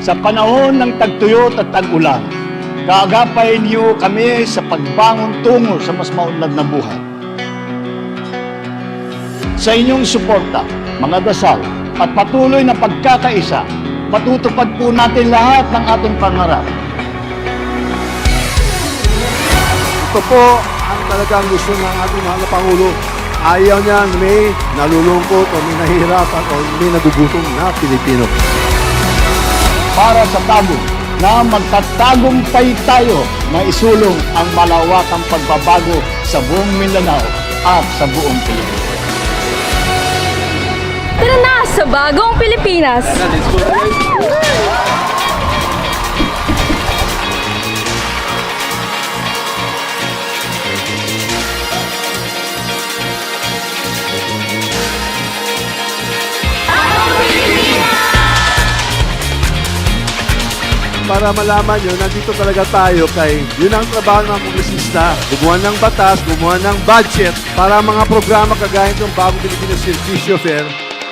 Sa panahon ng tagtuyot at tag-ulan, kaagapain niyo kami sa pagbangon tungo sa mas maunlad na buhay. Sa inyong suporta, mga dasal, at patuloy na pagkakaisa, matutupad po natin lahat ng ating pangarap. Ito po ang talagang gusto ng ating mahal na Pangulo. Ayaw niya may nalulungkot o may nahihirapan o may nagugutom na Pilipino. Para sa tago na magtatagumpay tayo na isulong ang malawakang pagbabago sa buong Mindanao at sa buong Pilipinas. Tara na sa bagong Pilipinas! Para malaman nyo, nandito talaga tayo kay yun ang trabaho ng mga kongresista. Gumawa ng batas, gumawa ng budget para mga programa kagaya ng Bagong Pilipinas Servicio Fair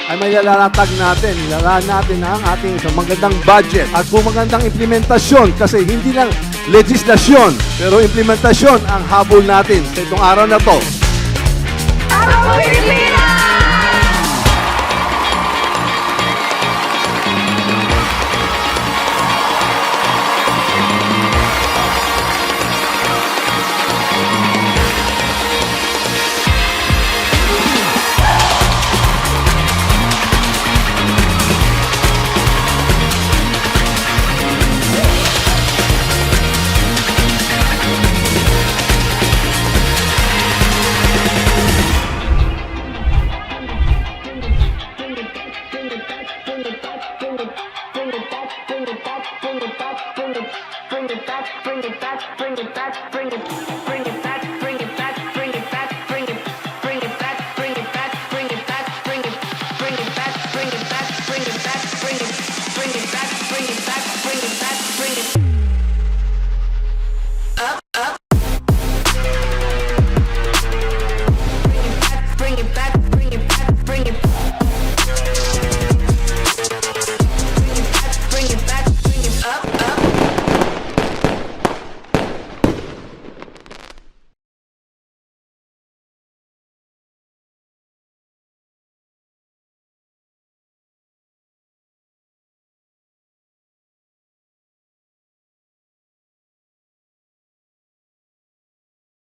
ay may lalatag natin. Ilalaan natin ang ating isang magandang budget at kung magandang implementasyon kasi hindi lang legislasyon pero implementasyon ang habol natin sa itong araw na to.